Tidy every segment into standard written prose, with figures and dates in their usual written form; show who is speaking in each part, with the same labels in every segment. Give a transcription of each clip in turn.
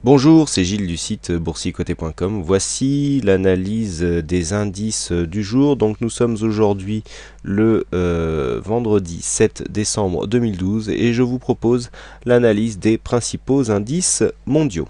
Speaker 1: Bonjour, c'est Gilles du site boursicoté.com. Voici l'analyse des indices du jour. Donc nous sommes aujourd'hui le vendredi 7 décembre 2012 et je vous propose l'analyse des principaux indices mondiaux.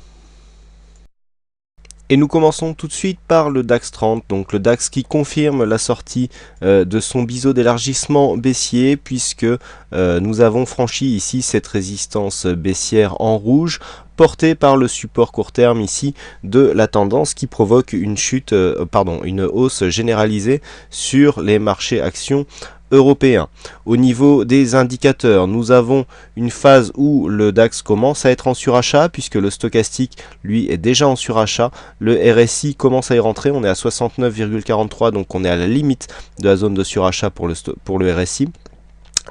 Speaker 1: Et nous commençons tout de suite par le DAX 30, donc le DAX qui confirme la sortie de son biseau d'élargissement baissier, puisque nous avons franchi ici cette résistance baissière en rouge, portée par le support court terme ici de la tendance qui provoque une chute, une hausse généralisée sur les marchés actions européens. Au niveau des indicateurs, nous avons une phase où le DAX commence à être en surachat, puisque le stochastique lui est déjà en surachat. Le RSI commence à y rentrer, on est à 69,43, donc on est à la limite de la zone de surachat pour le RSI.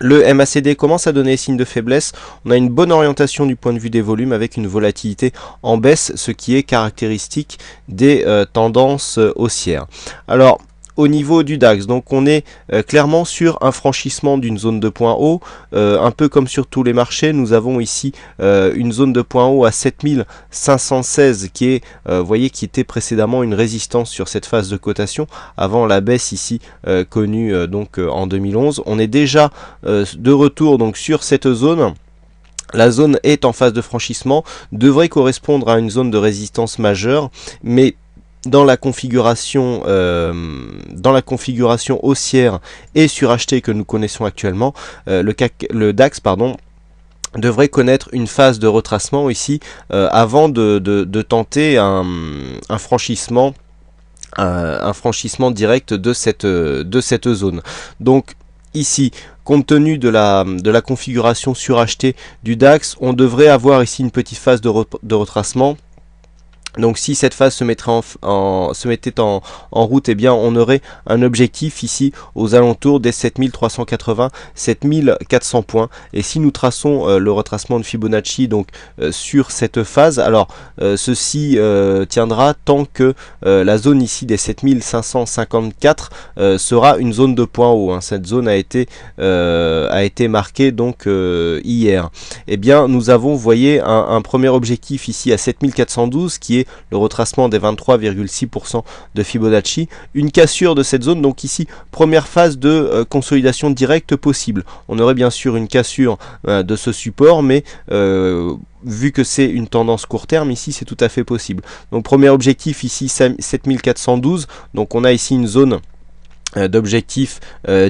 Speaker 1: Le MACD commence à donner signe de faiblesse, on a une bonne orientation du point de vue des volumes avec une volatilité en baisse, ce qui est caractéristique des tendances haussières. Alors, au niveau du DAX, donc on est clairement sur un franchissement d'une zone de point haut, un peu comme sur tous les marchés. Nous avons ici une zone de point haut à 7516 qui est, voyez, qui était précédemment une résistance sur cette phase de cotation avant la baisse ici connue en 2011. On est déjà de retour donc sur cette zone. La zone est en phase de franchissement, devrait correspondre à une zone de résistance majeure, mais dans la configuration haussière et surachetée que nous connaissons actuellement, le DAX devrait connaître une phase de retracement ici avant de tenter un franchissement direct de cette zone. Donc ici, compte tenu de la configuration surachetée du DAX, on devrait avoir ici une petite phase de retracement. Donc si cette phase se mettait en route, eh bien on aurait un objectif ici aux alentours des 7380, 7400 points. Et si nous traçons le retracement de Fibonacci donc sur cette phase, alors ceci tiendra tant que la zone ici des 7554 sera une zone de point haut. Cette zone a été marquée donc hier. Eh bien nous avons, vous voyez, un premier objectif ici à 7412 qui est le retracement des 23,6% de Fibonacci, une cassure de cette zone, donc ici première phase de consolidation directe possible. On aurait bien sûr une cassure de ce support, mais vu que c'est une tendance court terme, ici c'est tout à fait possible. Donc premier objectif ici 7412, donc on a ici une zone d'objectif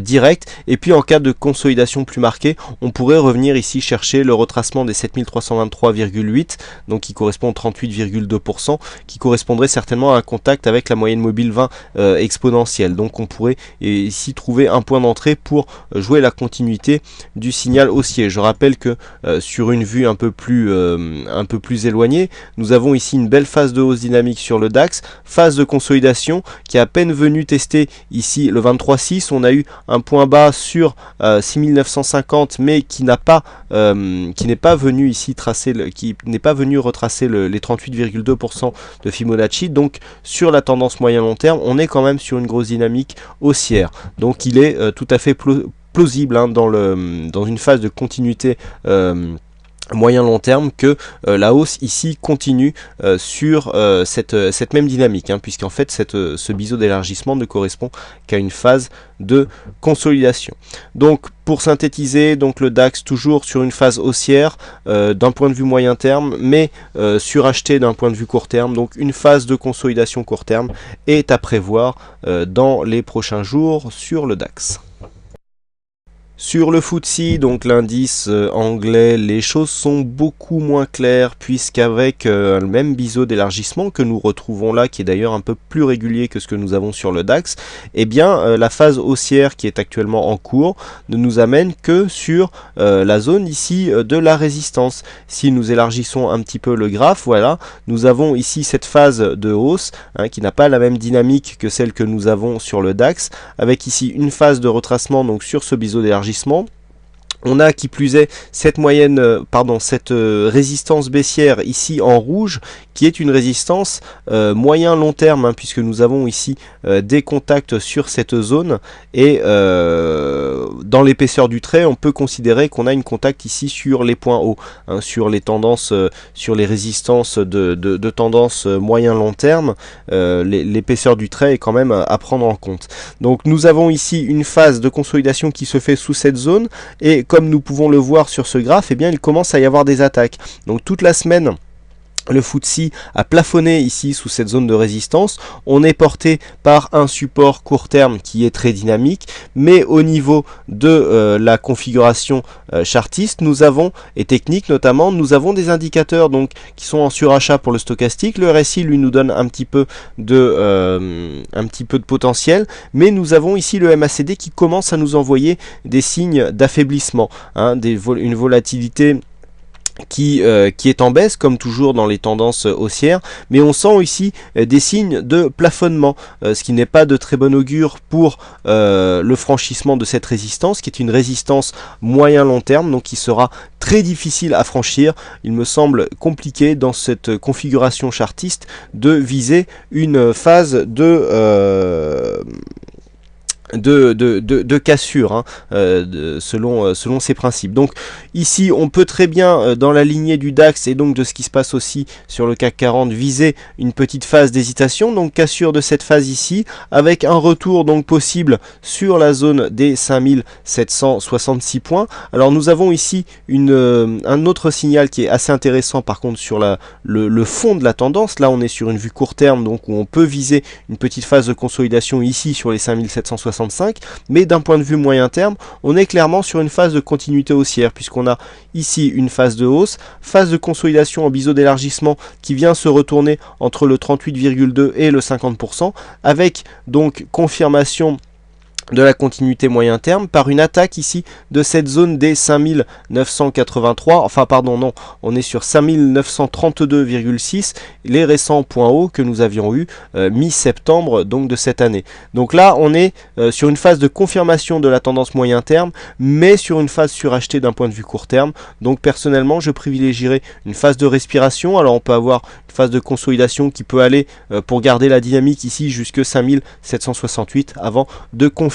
Speaker 1: direct, et puis en cas de consolidation plus marquée, on pourrait revenir ici chercher le retracement des 7323,8, donc qui correspond à 38,2%, qui correspondrait certainement à un contact avec la moyenne mobile 20 exponentielle. Donc on pourrait ici trouver un point d'entrée pour jouer la continuité du signal haussier. Je rappelle que sur une vue un peu plus éloignée, nous avons ici une belle phase de hausse dynamique sur le DAX, phase de consolidation qui est à peine venue tester ici le 23,6, on a eu un point bas sur 6950, mais qui n'est pas venu ici retracer les 38,2% de Fibonacci. Donc sur la tendance moyen long terme, on est quand même sur une grosse dynamique haussière. Donc il est tout à fait plausible dans une phase de continuité moyen long terme que la hausse ici continue sur cette même dynamique, puisqu'en fait ce biseau d'élargissement ne correspond qu'à une phase de consolidation. Donc pour synthétiser, donc le DAX toujours sur une phase haussière d'un point de vue moyen terme, mais suracheté d'un point de vue court terme. Donc une phase de consolidation court terme est à prévoir dans les prochains jours sur le DAX. Sur le FTSE, donc l'indice anglais, les choses sont beaucoup moins claires, puisqu'avec le même biseau d'élargissement que nous retrouvons là, qui est d'ailleurs un peu plus régulier que ce que nous avons sur le DAX, eh bien la phase haussière qui est actuellement en cours ne nous amène que sur la zone ici de la résistance. Si nous élargissons un petit peu le graphe, voilà, nous avons ici cette phase de hausse qui n'a pas la même dynamique que celle que nous avons sur le DAX, avec ici une phase de retracement donc sur ce biseau d'élargissement. On a qui plus est cette cette résistance baissière ici en rouge, qui est une résistance moyen long terme, hein, puisque nous avons ici des contacts sur cette zone, et dans l'épaisseur du trait, on peut considérer qu'on a une contact ici sur les points hauts, hein, sur les tendances, sur les résistances de tendance moyen long terme. L'épaisseur du trait est quand même à prendre en compte. Donc nous avons ici une phase de consolidation qui se fait sous cette zone, et comme nous pouvons le voir sur ce graphe, eh bien il commence à y avoir des attaques. Donc toute la semaine, le FTSE a plafonné ici sous cette zone de résistance. On est porté par un support court terme qui est très dynamique, mais au niveau de la configuration chartiste, nous avons, et technique notamment, nous avons des indicateurs donc qui sont en surachat pour le stochastique. Le RSI lui nous donne un petit peu de potentiel, mais nous avons ici le MACD qui commence à nous envoyer des signes d'affaiblissement, hein, une volatilité qui est en baisse, comme toujours dans les tendances haussières, mais on sent ici des signes de plafonnement, ce qui n'est pas de très bon augure pour le franchissement de cette résistance, qui est une résistance moyen long terme, donc qui sera très difficile à franchir. Il me semble compliqué dans cette configuration chartiste de viser une phase de cassure, hein, selon ces principes. Donc ici on peut très bien dans la lignée du DAX et donc de ce qui se passe aussi sur le CAC 40 viser une petite phase d'hésitation, donc cassure de cette phase ici avec un retour donc possible sur la zone des 5766 points. Alors nous avons ici un autre signal qui est assez intéressant par contre sur le fond de la tendance. Là on est sur une vue court terme, donc où on peut viser une petite phase de consolidation ici sur les 5765, mais d'un point de vue moyen terme, on est clairement sur une phase de continuité haussière, puisqu'on a ici une phase de hausse, phase de consolidation en biseau d'élargissement qui vient se retourner entre le 38,2 et le 50%, avec donc confirmation de la continuité moyen terme par une attaque ici de cette zone des 5983, enfin pardon non, on est sur 5932,6, les récents points hauts que nous avions eu mi-septembre donc de cette année. Donc là on est sur une phase de confirmation de la tendance moyen terme, mais sur une phase surachetée d'un point de vue court terme. Donc personnellement je privilégierais une phase de respiration. Alors on peut avoir une phase de consolidation qui peut aller pour garder la dynamique ici jusque 5768 avant de confirmer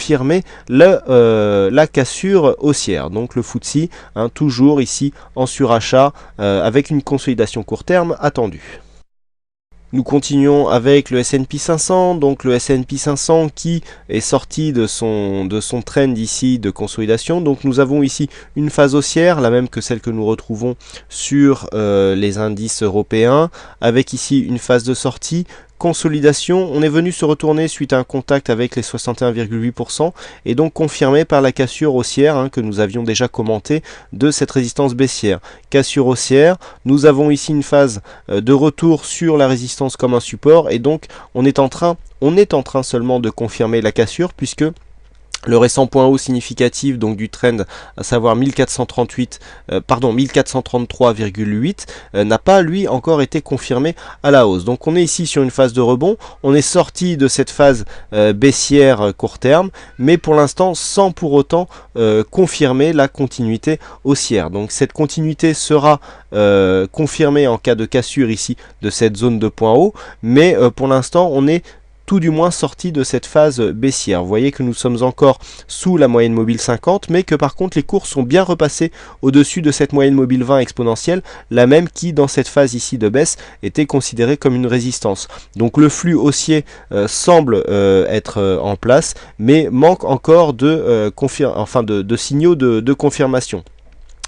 Speaker 1: la cassure haussière. Donc le FTSE, hein, toujours ici en surachat avec une consolidation court terme attendue. Nous continuons avec le S&P 500, donc le S&P 500 qui est sorti de son trend ici de consolidation. Donc nous avons ici une phase haussière, la même que celle que nous retrouvons sur les indices européens, avec ici une phase de sortie, consolidation. On est venu se retourner suite à un contact avec les 61,8% et donc confirmé par la cassure haussière, hein, que nous avions déjà commenté de cette résistance baissière. Cassure haussière, nous avons ici une phase de retour sur la résistance comme un support, et donc on est en train seulement de confirmer la cassure, puisque le récent point haut significatif donc du trend, à savoir 1433,8, n'a pas lui encore été confirmé à la hausse. Donc on est ici sur une phase de rebond, on est sorti de cette phase baissière court terme, mais pour l'instant sans pour autant confirmer la continuité haussière. Donc cette continuité sera confirmée en cas de cassure ici de cette zone de point haut, mais pour l'instant on est tout du moins sorti de cette phase baissière. Vous voyez que nous sommes encore sous la moyenne mobile 50, mais que par contre les cours sont bien repassés au-dessus de cette moyenne mobile 20 exponentielle, la même qui dans cette phase ici de baisse était considérée comme une résistance. Donc le flux haussier semble être en place, mais manque encore de signaux de confirmation.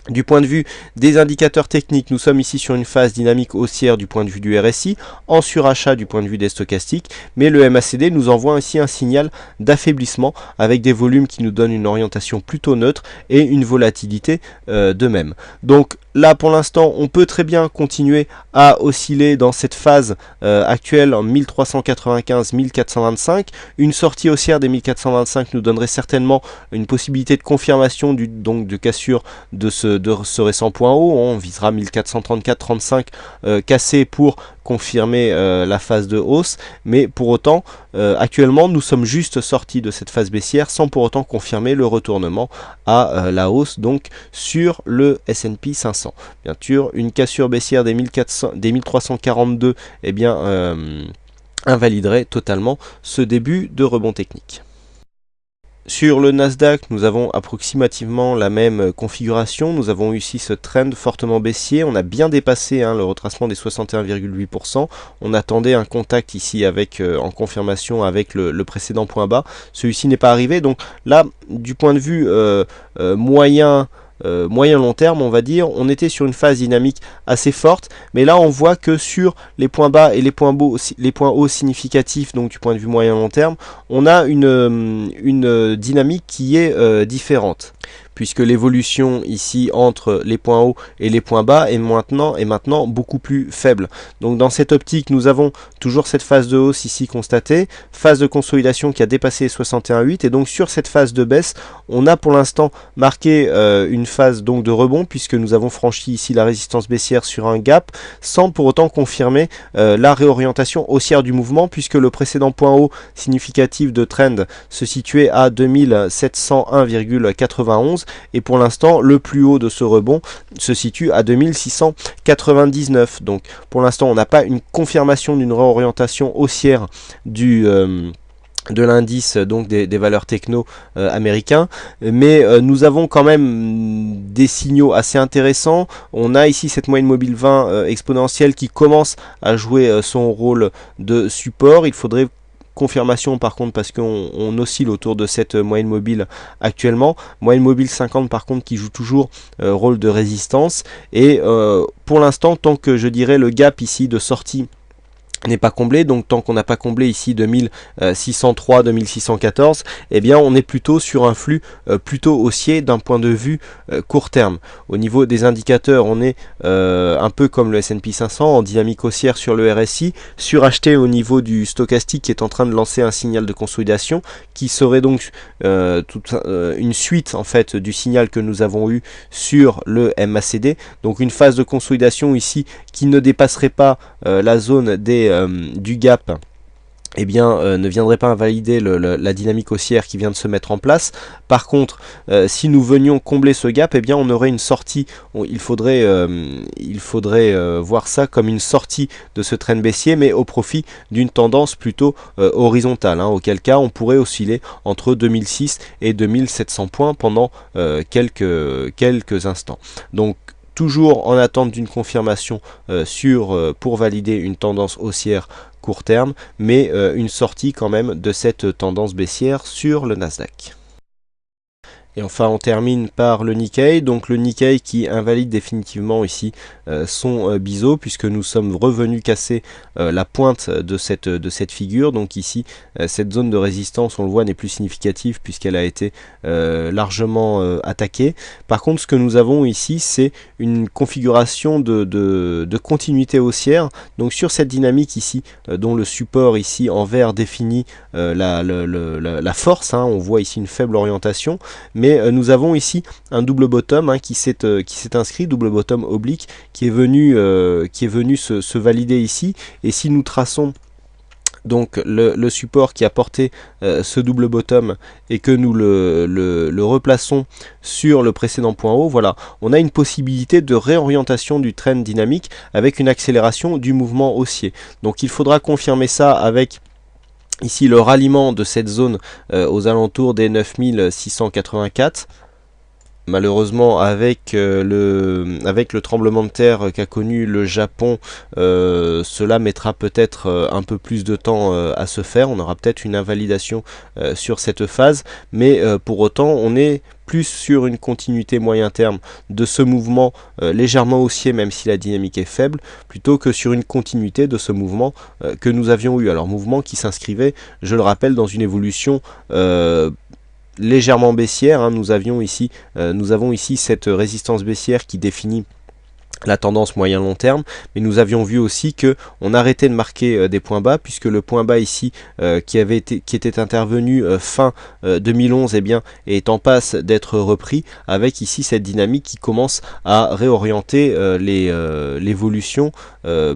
Speaker 1: Du point de vue des indicateurs techniques, nous sommes ici sur une phase dynamique haussière du point de vue du RSI, en surachat du point de vue des stochastiques, mais le MACD nous envoie ainsi un signal d'affaiblissement avec des volumes qui nous donnent une orientation plutôt neutre et une volatilité de même. Donc là pour l'instant on peut très bien continuer à osciller dans cette phase actuelle en 1395-1425. Une sortie haussière des 1425 nous donnerait certainement une possibilité de confirmation de cassure de ce de ce récent point haut. On visera 1434,35 cassé pour confirmer la phase de hausse, mais pour autant actuellement nous sommes juste sortis de cette phase baissière sans pour autant confirmer le retournement à la hausse, donc sur le S&P 500. Bien sûr, une cassure baissière des 1342 eh bien invaliderait totalement ce début de rebond technique. Sur le Nasdaq, nous avons approximativement la même configuration. Nous avons eu ici ce trend fortement baissier. On a bien dépassé le retracement des 61,8%. On attendait un contact ici avec en confirmation avec le précédent point bas. Celui-ci n'est pas arrivé. Donc là, du point de vue moyen long terme, on va dire, on était sur une phase dynamique assez forte, mais là on voit que sur les points bas et les points hauts significatifs, donc du point de vue moyen long terme, on a une dynamique qui est différente, puisque l'évolution ici entre les points hauts et les points bas est maintenant beaucoup plus faible. Donc dans cette optique, nous avons toujours cette phase de hausse ici constatée, phase de consolidation qui a dépassé 61,8, et donc sur cette phase de baisse, on a pour l'instant marqué une phase donc de rebond, puisque nous avons franchi ici la résistance baissière sur un gap, sans pour autant confirmer la réorientation haussière du mouvement, puisque le précédent point haut significatif de trend se situait à 2701,91, et pour l'instant le plus haut de ce rebond se situe à 2699. Donc pour l'instant on n'a pas une confirmation d'une réorientation haussière de l'indice, donc des valeurs techno américains, mais nous avons quand même des signaux assez intéressants. On a ici cette moyenne mobile 20 exponentielle qui commence à jouer son rôle de support. Il faudrait confirmation par contre, parce qu'on oscille autour de cette moyenne mobile actuellement. Moyenne mobile 50 par contre qui joue toujours rôle de résistance, et pour l'instant, tant que je dirais le gap ici de sortie n'est pas comblé, donc tant qu'on n'a pas comblé ici 2603, 2614, eh bien on est plutôt sur un flux plutôt haussier d'un point de vue court terme. Au niveau des indicateurs, on est un peu comme le S&P 500 en dynamique haussière sur le RSI, suracheté au niveau du stochastique qui est en train de lancer un signal de consolidation qui serait donc une suite en fait du signal que nous avons eu sur le MACD, donc une phase de consolidation ici qui ne dépasserait pas la zone du gap, eh bien, ne viendrait pas invalider la dynamique haussière qui vient de se mettre en place. Par contre, si nous venions combler ce gap, eh bien, on aurait une sortie. Il faudrait voir ça comme une sortie de ce trend baissier, mais au profit d'une tendance plutôt horizontale, auquel cas on pourrait osciller entre 2006 et 2700 points pendant quelques instants. Donc toujours en attente d'une confirmation pour valider une tendance haussière court terme, mais une sortie quand même de cette tendance baissière sur le Nasdaq. Et enfin on termine par le Nikkei, donc le Nikkei qui invalide définitivement ici son biseau, puisque nous sommes revenus casser la pointe de cette figure. Donc ici cette zone de résistance, on le voit, n'est plus significative puisqu'elle a été largement attaquée. Par contre, ce que nous avons ici, c'est une configuration de continuité haussière, donc sur cette dynamique ici, dont le support ici en vert définit la force, on voit ici une faible orientation, mais nous avons ici un double bottom qui s'est inscrit, double bottom oblique, qui est venu se valider ici. Et si nous traçons donc le support qui a porté ce double bottom et que nous le replaçons sur le précédent point haut, voilà, on a une possibilité de réorientation du trend dynamique avec une accélération du mouvement haussier. Donc il faudra confirmer ça avec ici le ralliement de cette zone aux alentours des 9684. Malheureusement, avec le tremblement de terre qu'a connu le Japon, cela mettra peut-être un peu plus de temps à se faire. On aura peut-être une invalidation sur cette phase, mais pour autant, on est plus sur une continuité moyen terme de ce mouvement légèrement haussier, même si la dynamique est faible, plutôt que sur une continuité de ce mouvement que nous avions eu. Alors mouvement qui s'inscrivait, je le rappelle, dans une évolution légèrement baissière. Nous avons ici cette résistance baissière qui définit la tendance moyen-long terme, mais nous avions vu aussi que on arrêtait de marquer des points bas, puisque le point bas ici qui était intervenu fin 2011 eh bien, est en passe d'être repris, avec ici cette dynamique qui commence à réorienter l'évolution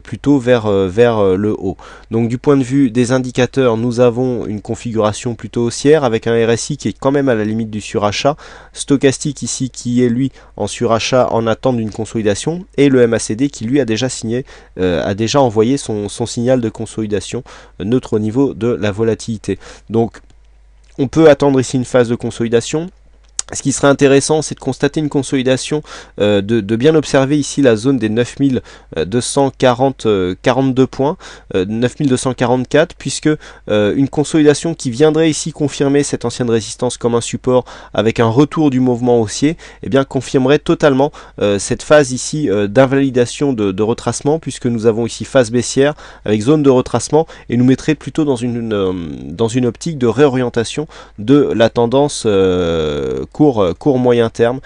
Speaker 1: plutôt vers le haut. Donc du point de vue des indicateurs, nous avons une configuration plutôt haussière avec un RSI qui est quand même à la limite du surachat, stochastique ici qui est lui en surachat en attente d'une consolidation, et le MACD qui lui a déjà signé, a déjà envoyé son signal de consolidation neutre au niveau de la volatilité. Donc on peut attendre ici une phase de consolidation. Ce qui serait intéressant, c'est de constater une consolidation, de bien observer ici la zone des 9242 points, 9244, puisque une consolidation qui viendrait ici confirmer cette ancienne résistance comme un support avec un retour du mouvement haussier, eh bien confirmerait totalement cette phase ici d'invalidation de retracement, puisque nous avons ici phase baissière avec zone de retracement, et nous mettrait plutôt dans une optique de réorientation de la tendance court moyen terme,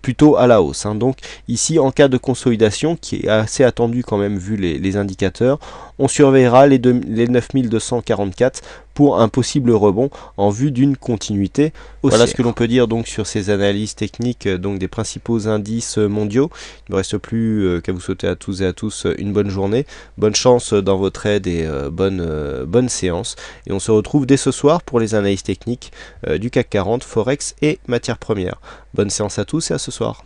Speaker 1: plutôt à la hausse. Donc ici, en cas de consolidation, qui est assez attendu quand même vu les indicateurs, on surveillera les 9244 pour un possible rebond en vue d'une continuité haussière. Voilà ce que l'on peut dire donc sur ces analyses techniques donc des principaux indices mondiaux. Il ne me reste plus qu'à vous souhaiter à tous et à tous une bonne journée, bonne chance dans vos trades et bonne séance. Et on se retrouve dès ce soir pour les analyses techniques du CAC 40, Forex et matières premières. Bonne séance à tous et à ce soir.